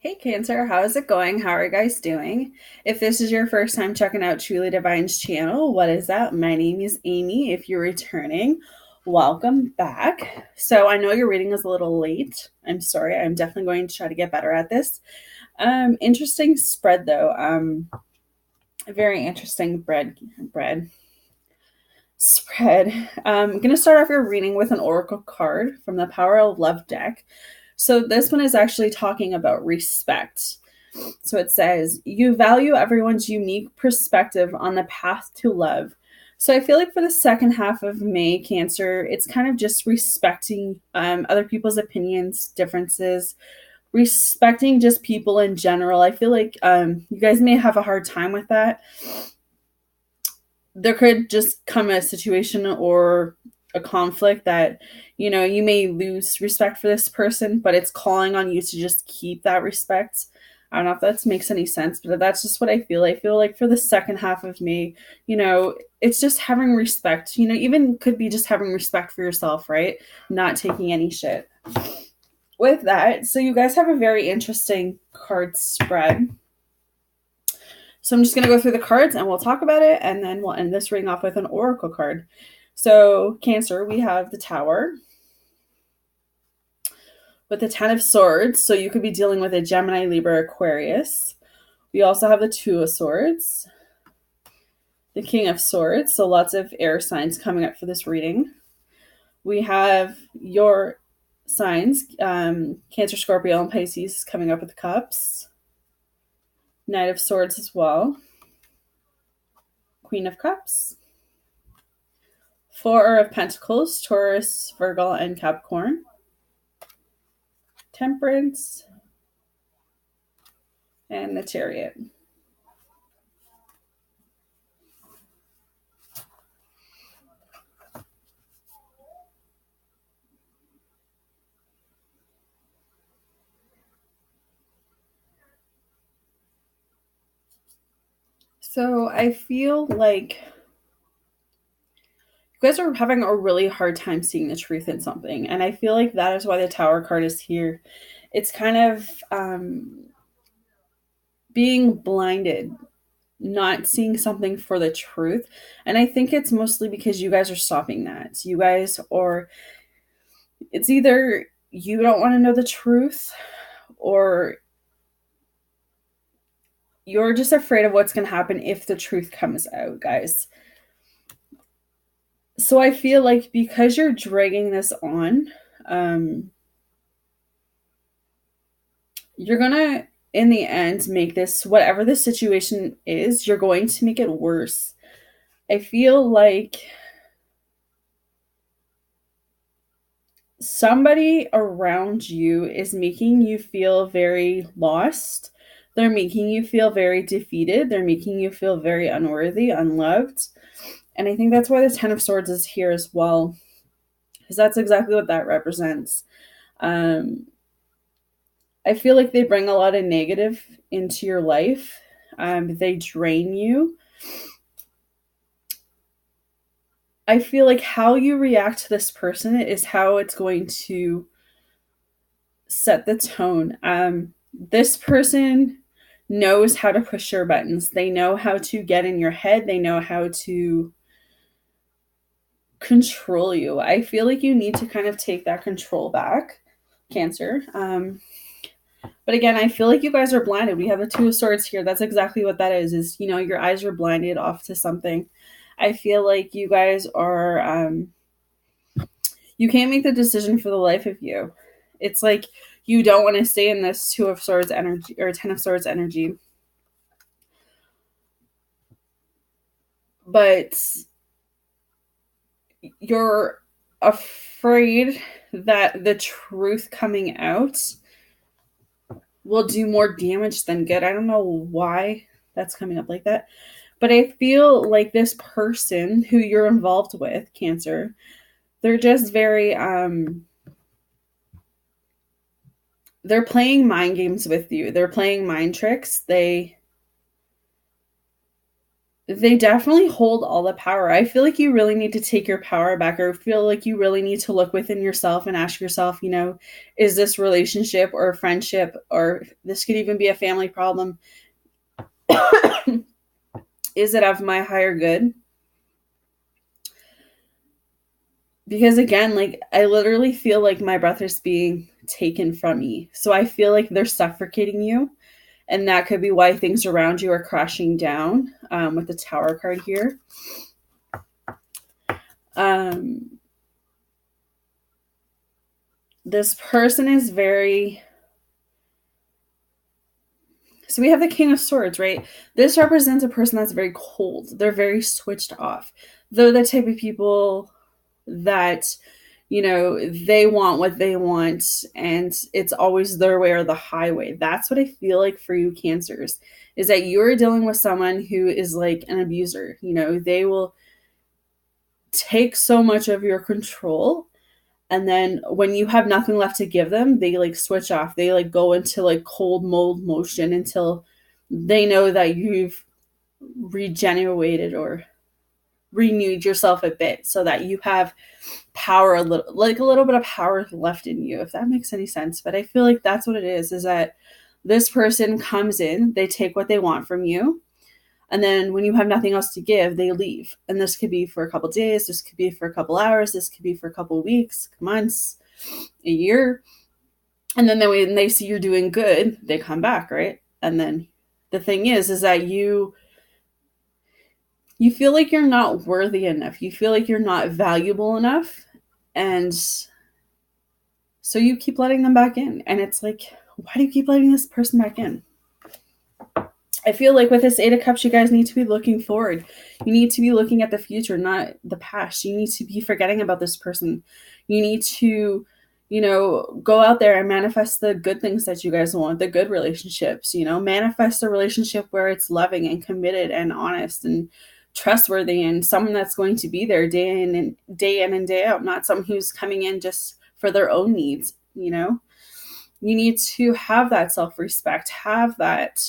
Hey Cancer, how's it going? How are you guys doing? If this is your first time checking out Truly Divine's channel, what is that? My name is Amy. If you're returning, welcome back. So I know your reading is a little late. I'm sorry. I'm definitely going to try to get better at this. Interesting spread though. Very interesting bread spread. I'm going to start off your reading with an oracle card from the Power of Love deck. So this one is actually talking about respect. So it says, you value everyone's unique perspective on the path to love. So I feel like for the second half of May, Cancer, it's kind of just respecting other people's opinions, differences, respecting just people in general. I feel like you guys may have a hard time with that. There could just come a situation or a conflict that, you know, you may lose respect for this person, but it's calling on you to just keep that respect. I don't know if that makes any sense, but that's just what I feel. I feel like for the second half of May, you know, it's just having respect, you know, even could be just having respect for yourself, right? Not taking any shit. With that, so you guys have a very interesting card spread. So I'm just going to go through the cards and we'll talk about it, and then we'll end this reading off with an oracle card. So Cancer, we have the Tower with the Ten of Swords. So you could be dealing with a Gemini, Libra, Aquarius. We also have the Two of Swords, the King of Swords. So lots of air signs coming up for this reading. We have your signs, Cancer, Scorpio, and Pisces coming up with the Cups. Knight of Swords as well. Queen of Cups. Four of Pentacles, Taurus, Virgo, and Capricorn. Temperance. And the Chariot. So I feel like you guys are having a really hard time seeing the truth in something. And I feel like that is why the Tower card is here. It's kind of being blinded, not seeing something for the truth. And I think it's mostly because you guys are stopping that. You guys are, it's either you don't want to know the truth or you're just afraid of what's going to happen if the truth comes out, guys. So I feel like because you're dragging this on, you're going to, in the end, make this, whatever the situation is, you're going to make it worse. I feel like somebody around you is making you feel very lost. They're making you feel very defeated. They're making you feel very unworthy, unloved. And I think that's why the Ten of Swords is here as well, because that's exactly what that represents. I feel like they bring a lot of negative into your life. They drain you. I feel like how you react to this person is how it's going to set the tone. This person knows how to push your buttons. They know how to get in your head. They know how to control you. I feel like you need to kind of take that control back, Cancer. But again, I feel like you guys are blinded. We have the Two of Swords here. That's exactly what that is, you know, your eyes are blinded off to something. I feel like you guys are, you can't make the decision for the life of you. It's like you don't want to stay in this Two of Swords energy or Ten of Swords energy. But you're afraid that the truth coming out will do more damage than good. I don't know why that's coming up like that. But I feel like this person who you're involved with, Cancer, they're just very, they're playing mind games with you. They're playing mind tricks. They they definitely hold all the power. I feel like you really need to take your power back, or feel like you really need to look within yourself and ask yourself, is this relationship or friendship, or this could even be a family problem? Is it of my higher good? Because again, like, I literally feel like my breath is being taken from me. So I feel like they're suffocating you. And that could be why things around you are crashing down, with the Tower card here. This person is very... So we have the King of Swords, right? This represents a person that's very cold. They're very switched off. They're the type of people that, they want what they want, and it's always their way or the highway. That's what I feel like for you, Cancers, is that you're dealing with someone who is like an abuser. They will take so much of your control, and then when you have nothing left to give them, they like switch off. They like go into like cold mold motion until they know that you've regenerated or renewed yourself a bit, so that you have power, a little bit of power left in you, if that makes any sense. But I feel like that's what it is that this person comes in, they take what they want from you, and then when you have nothing else to give, they leave. And this could be for a couple days, this could be for a couple hours, this could be for a couple weeks, months, a year. And then when they see you're doing good, they come back, right? And then the thing is that you feel like you're not worthy enough. You feel like you're not valuable enough. And so you keep letting them back in. And it's like, why do you keep letting this person back in? I feel like with this Eight of Cups, you guys need to be looking forward. You need to be looking at the future, not the past. You need to be forgetting about this person. You need to, go out there and manifest the good things that you guys want, the good relationships, manifest a relationship where it's loving and committed and honest and trustworthy, and someone that's going to be there day in and day out, not someone who's coming in just for their own needs. You need to have that self-respect, have that,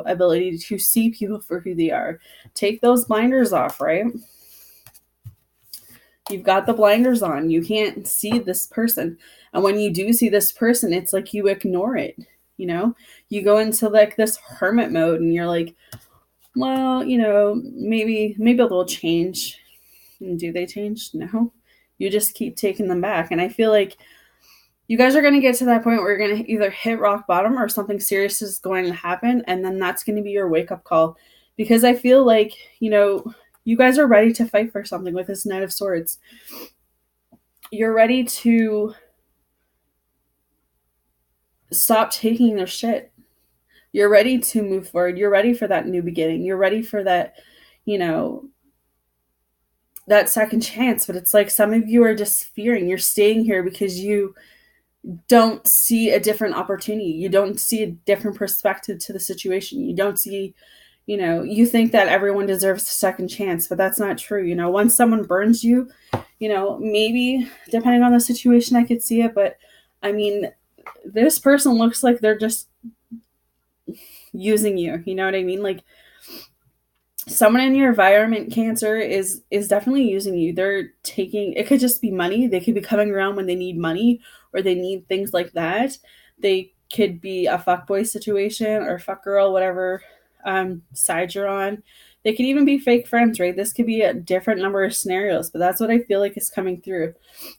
ability to see people for who they are. Take those blinders off, right? You've got the blinders on. You can't see this person. And when you do see this person, it's like you ignore it. You go into like this hermit mode, and you're like, well, maybe they'll change. And do they change? No. You just keep taking them back. And I feel like you guys are going to get to that point where you're going to either hit rock bottom or something serious is going to happen. And then that's going to be your wake-up call. Because I feel like, you guys are ready to fight for something with this Knight of Swords. You're ready to stop taking their shit. You're ready to move forward. You're ready for that new beginning. You're ready for that, that second chance. But it's like some of you are just fearing. You're staying here because you don't see a different opportunity. You don't see a different perspective to the situation. You don't see, you think that everyone deserves a second chance, but that's not true. Once someone burns you, maybe depending on the situation, I could see it. But I mean, this person looks like they're just using you. You know what I mean? Like, someone in your environment, Cancer, is definitely using you. They're taking, it could just be money. They could be coming around when they need money or they need things like that. They could be a fuckboy situation or fuck girl, whatever side you're on. They could even be fake friends, right? This could be a different number of scenarios, but that's what I feel like is coming through.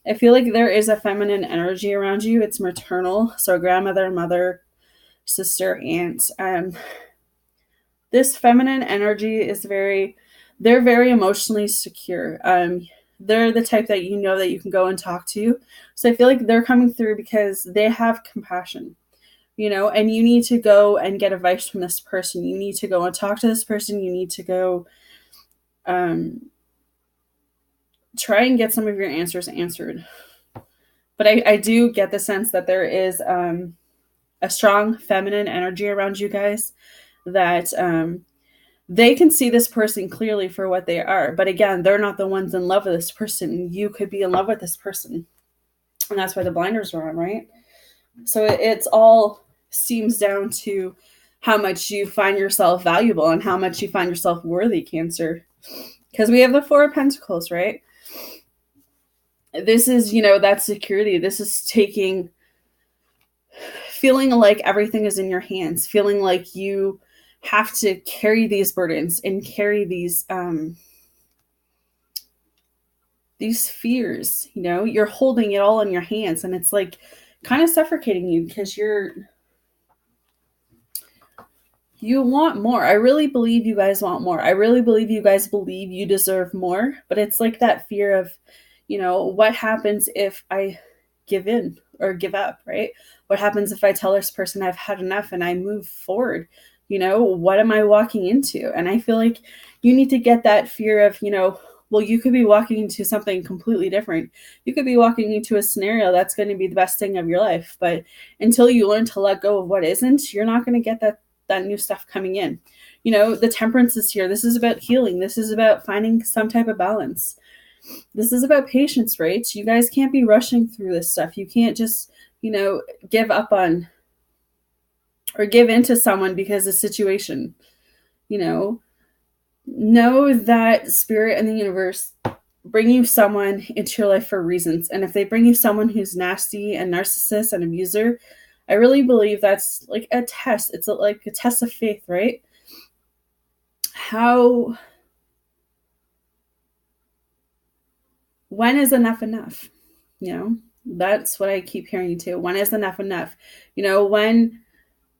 I feel like there is a feminine energy around you. It's maternal. So grandmother, mother, sister, aunt. This feminine energy is they're very emotionally secure. They're the type that that you can go and talk to. So I feel like they're coming through because they have compassion, and you need to go and get advice from this person. You need to go and talk to this person. You need to go try and get some of your answers answered. But I do get the sense that there is a strong feminine energy around you guys, that they can see this person clearly for what they are. But again, they're not the ones in love with this person. You could be in love with this person. And that's why the blinders are on, right? So it's all seems down to how much you find yourself valuable and how much you find yourself worthy, Cancer. Because we have the Four of Pentacles, right? This is, that security. This is feeling like everything is in your hands, feeling like you have to carry these burdens and carry these fears, you're holding it all in your hands, and it's like kind of suffocating you because you want more. I really believe you guys want more. I really believe you guys believe you deserve more, but it's like that fear of, what happens if I give in or give up, right? What happens if I tell this person I've had enough and I move forward? What am I walking into? And I feel like you need to get that fear of, well, you could be walking into something completely different. You could be walking into a scenario that's going to be the best thing of your life. But until you learn to let go of what isn't, you're not going to get that new stuff coming in. The Temperance is here. This is about healing. This is about finding some type of balance. This is about patience, right? You guys can't be rushing through this stuff. You can't just, give up on or give in to someone because of the situation. Know that Spirit and the universe bring you someone into your life for reasons. And if they bring you someone who's nasty and narcissist and abuser, I really believe that's like a test. It's like a test of faith, right? When is enough enough? That's what I keep hearing too. When is enough enough?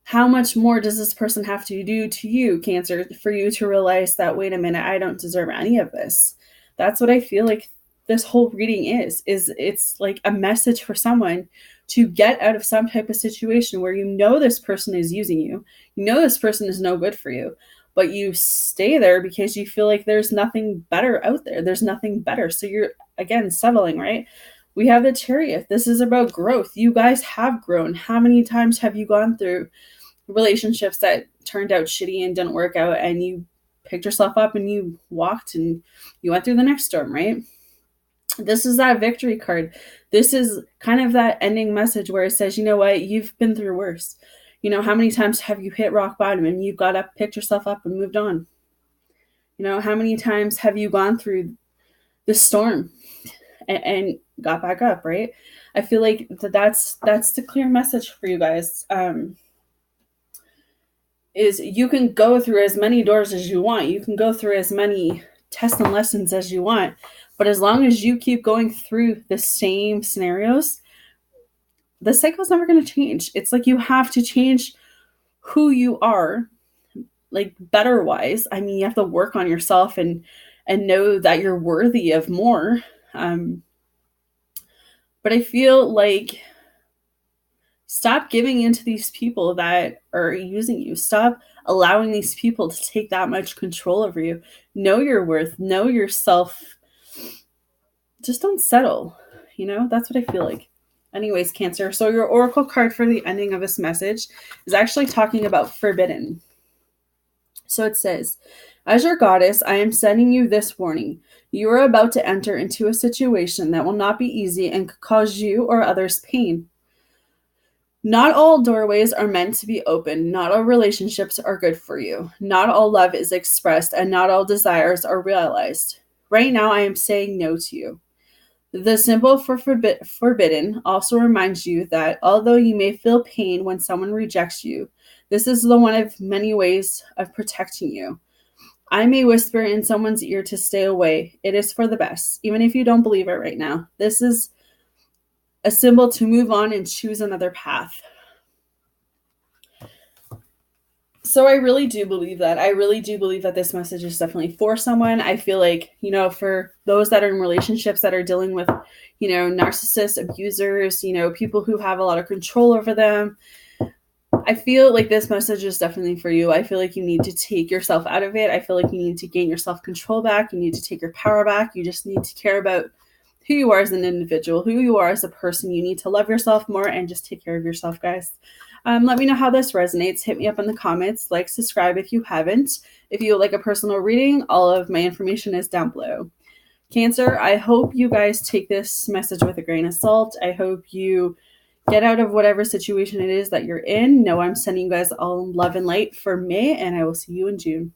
How much more does this person have to do to you, Cancer, for you to realize that, wait a minute, I don't deserve any of this? That's what I feel like this whole reading is it's like a message for someone to get out of some type of situation where this person is using you. This person is no good for you, but you stay there because you feel like there's nothing better out there. There's nothing better. So you're, again, settling, right? We have the Chariot. This is about growth. You guys have grown. How many times have you gone through relationships that turned out shitty and didn't work out, and you picked yourself up and you walked and you went through the next storm, right? This is that victory card. This is kind of that ending message where it says, you know what, you've been through worse. How many times have you hit rock bottom and you got up, picked yourself up, and moved on? How many times have you gone through the storm and got back up, right? I feel like that's the clear message for you guys. Is you can go through as many doors as you want. You can go through as many tests and lessons as you want. But as long as you keep going through the same scenarios, the cycle's never going to change. It's like you have to change who you are, like better wise. I mean, you have to work on yourself and know that you're worthy of more. But I feel like stop giving into these people that are using you. Stop allowing these people to take that much control over you. Know your worth. Know yourself. Just don't settle. That's what I feel like. Anyways, Cancer. So your oracle card for the ending of this message is actually talking about forbidden. So it says, as your goddess, I am sending you this warning. You are about to enter into a situation that will not be easy and could cause you or others pain. Not all doorways are meant to be open. Not all relationships are good for you. Not all love is expressed, and not all desires are realized. Right now, I am saying no to you. The symbol for forbidden also reminds you that although you may feel pain when someone rejects you, this is the one of many ways of protecting you. I may whisper in someone's ear to stay away. It is for the best, even if you don't believe it right now. This is a symbol to move on and choose another path. So I really do believe that. I really do believe that this message is definitely for someone. I feel like, for those that are in relationships that are dealing with, narcissists, abusers, people who have a lot of control over them, I feel like this message is definitely for you. I feel like you need to take yourself out of it. I feel like you need to gain your self-control back. You need to take your power back. You just need to care about who you are as an individual, who you are as a person. You need to love yourself more and just take care of yourself, guys. Let me know how this resonates. Hit me up in the comments. Like, subscribe if you haven't. If you would like a personal reading, all of my information is down below. Cancer, I hope you guys take this message with a grain of salt. I hope you get out of whatever situation it is that you're in. Know I'm sending you guys all love and light for May, and I will see you in June.